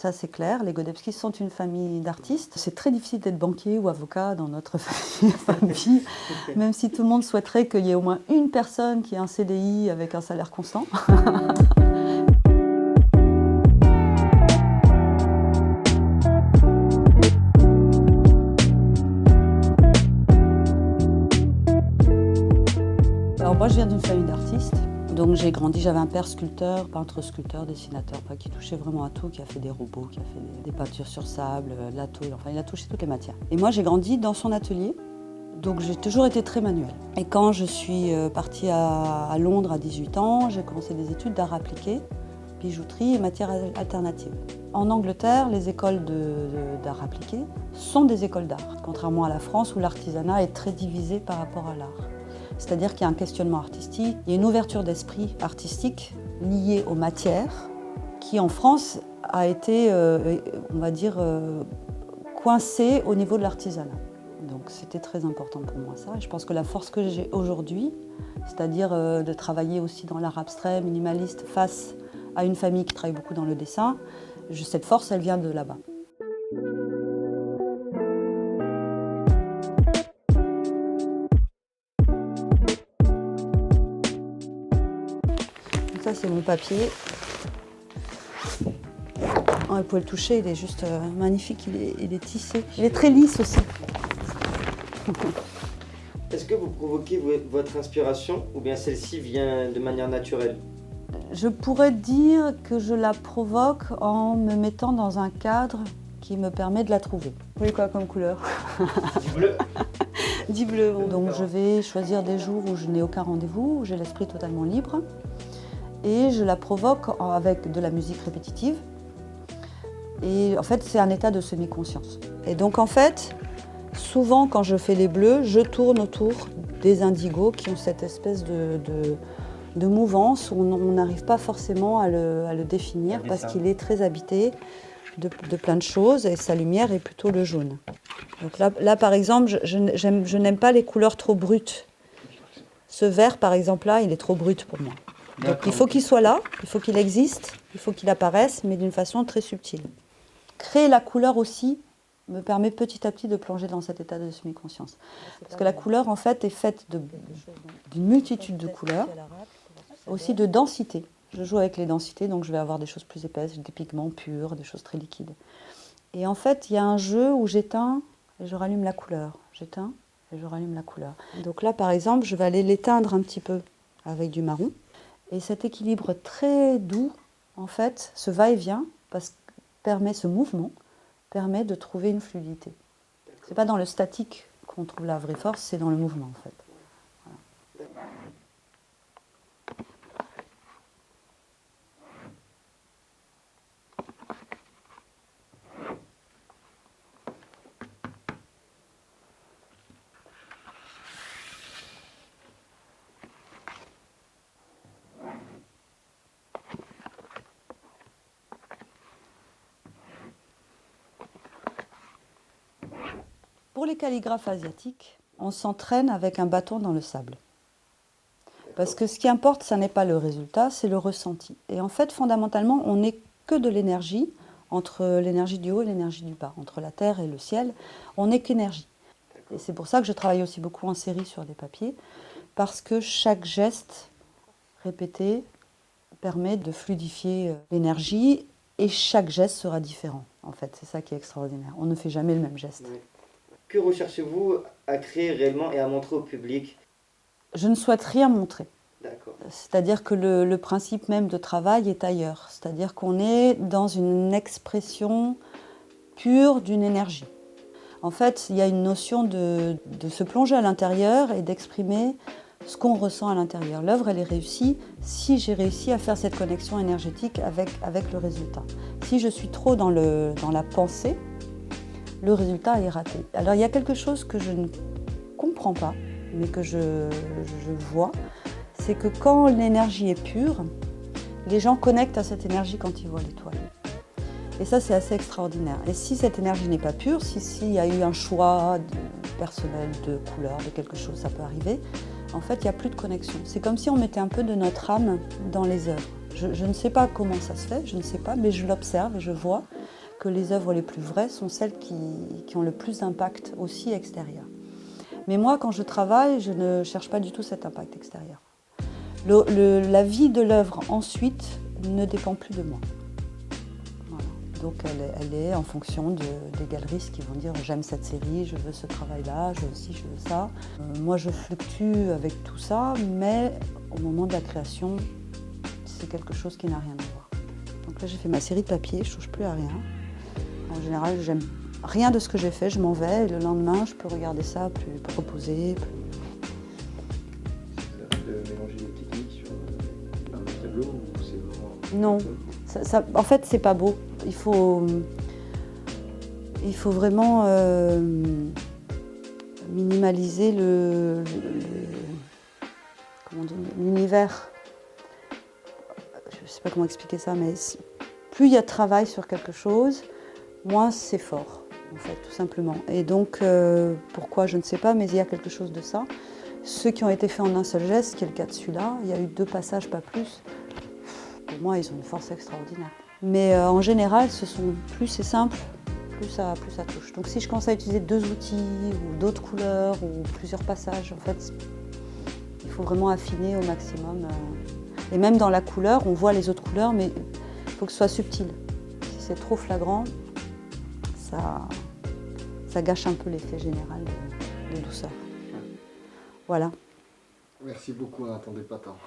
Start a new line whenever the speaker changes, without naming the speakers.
ça c'est clair. Les Godebski sont une famille d'artistes. C'est très difficile d'être banquier ou avocat dans notre famille, même si tout le monde souhaiterait qu'il y ait au moins une personne qui ait un CDI avec un salaire constant. Alors moi je viens d'une famille d'artistes. Donc j'ai grandi, j'avais un père sculpteur, peintre sculpteur, dessinateur, qui touchait vraiment à tout, qui a fait des robots, qui a fait des peintures sur sable, de la tôle, enfin il a touché toutes les matières. Et moi j'ai grandi dans son atelier, donc j'ai toujours été très manuelle. Et quand je suis partie à Londres à 18 ans, j'ai commencé des études d'art appliqué, bijouterie et matières alternatives. En Angleterre, les écoles d'art appliqué sont des écoles d'art, contrairement à la France où l'artisanat est très divisé par rapport à l'art. C'est-à-dire qu'il y a un questionnement artistique, il y a une ouverture d'esprit artistique liée aux matières qui, en France, a été, on va dire, coincée au niveau de l'artisanat. Donc c'était très important pour moi ça. Et je pense que la force que j'ai aujourd'hui, c'est-à-dire de travailler aussi dans l'art abstrait, minimaliste, face à une famille qui travaille beaucoup dans le dessin, cette force, elle vient de là-bas. Ça, c'est mon papier. Oh, vous pouvez le toucher, il est juste magnifique, il est tissé. Il est très lisse aussi.
Est-ce que vous provoquez votre inspiration ou bien celle-ci vient de manière naturelle?
Je pourrais dire que je la provoque en me mettant dans un cadre qui me permet de la trouver. Vous voyez quoi comme couleur?
Du bleu.
Du bleu. Donc je vais choisir des jours où je n'ai aucun rendez-vous, où j'ai l'esprit totalement libre. Et je la provoque avec de la musique répétitive. Et en fait, c'est un état de semi-conscience. Et donc en fait, souvent quand je fais les bleus, je tourne autour des indigos qui ont cette espèce de mouvance où on n'arrive pas forcément à le définir parce qu'il est très habité de plein de choses et sa lumière est plutôt le jaune. Donc là par exemple, je n'aime pas les couleurs trop brutes. Ce vert par exemple là, il est trop brut pour moi. Donc il faut qu'il soit là, il faut qu'il existe, il faut qu'il apparaisse, mais d'une façon très subtile. Créer la couleur aussi me permet petit à petit de plonger dans cet état de semi-conscience. Parce que la couleur, en fait, est faite d'une multitude de couleurs, aussi de densité. Je joue avec les densités, donc je vais avoir des choses plus épaisses, des pigments purs, des choses très liquides. Et en fait, il y a un jeu où j'éteins et je rallume la couleur. J'éteins et je rallume la couleur. Donc là, par exemple, je vais aller l'éteindre un petit peu avec du marron. Et cet équilibre très doux, en fait, ce va-et-vient, ce mouvement permet de trouver une fluidité. Ce n'est pas dans le statique qu'on trouve la vraie force, c'est dans le mouvement, en fait. Voilà. Pour les calligraphes asiatiques, on s'entraîne avec un bâton dans le sable. Parce que ce qui importe, ce n'est pas le résultat, c'est le ressenti. Et en fait, fondamentalement, on n'est que de l'énergie, entre l'énergie du haut et l'énergie du bas, entre la terre et le ciel, on n'est qu'énergie. Et c'est pour ça que je travaille aussi beaucoup en série sur des papiers, parce que chaque geste répété permet de fluidifier l'énergie, et chaque geste sera différent, en fait. C'est ça qui est extraordinaire. On ne fait jamais le même geste.
Oui. Que recherchez-vous à créer réellement et à montrer au public?
Je ne souhaite rien montrer.
D'accord.
C'est-à-dire que le principe même de travail est ailleurs. C'est-à-dire qu'on est dans une expression pure d'une énergie. En fait, il y a une notion de se plonger à l'intérieur et d'exprimer ce qu'on ressent à l'intérieur. L'œuvre, elle est réussie si j'ai réussi à faire cette connexion énergétique avec le résultat. Si je suis trop dans la pensée, le résultat est raté. Alors il y a quelque chose que je ne comprends pas, mais que je vois, c'est que quand l'énergie est pure, les gens connectent à cette énergie quand ils voient l'étoile. Et ça, c'est assez extraordinaire. Et si cette énergie n'est pas pure, s'il y a eu un choix personnel de couleur, de quelque chose, ça peut arriver, en fait, il n'y a plus de connexion. C'est comme si on mettait un peu de notre âme dans les œuvres. Je ne sais pas comment ça se fait, je ne sais pas, mais je l'observe et je vois que les œuvres les plus vraies sont celles qui ont le plus d'impact aussi extérieur. Mais moi, quand je travaille, je ne cherche pas du tout cet impact extérieur. La vie de l'œuvre ensuite ne dépend plus de moi. Voilà. Donc elle est en fonction des galeristes qui vont dire j'aime cette série, je veux ce travail-là, je veux ci, je veux ça. Moi je fluctue avec tout ça, mais au moment de la création, c'est quelque chose qui n'a rien à voir. Donc là j'ai fait ma série de papier, je ne touche plus à rien. En général, j'aime rien de ce que j'ai fait, je m'en vais et le lendemain je peux regarder ça plus reposé.
Mélanger des techniques sur un tableau ou c'est vraiment...
Non, en fait c'est pas beau. Il faut vraiment minimaliser l'univers. Je ne sais pas comment expliquer ça, mais plus il y a de travail sur quelque chose, moins c'est fort, en fait, tout simplement. Et donc, pourquoi, je ne sais pas, mais il y a quelque chose de ça. Ceux qui ont été faits en un seul geste, qui est le cas de celui-là, il y a eu 2 passages, pas plus. Pour moi, ils ont une force extraordinaire. Mais en général, plus c'est simple, plus ça touche. Donc si je commence à utiliser 2 outils, ou d'autres couleurs, ou plusieurs passages, en fait, il faut vraiment affiner au maximum. Et même dans la couleur, on voit les autres couleurs, mais il faut que ce soit subtil. Si c'est trop flagrant, ça gâche un peu l'effet général de douceur. Voilà.
Merci beaucoup, on n'attendait pas tant.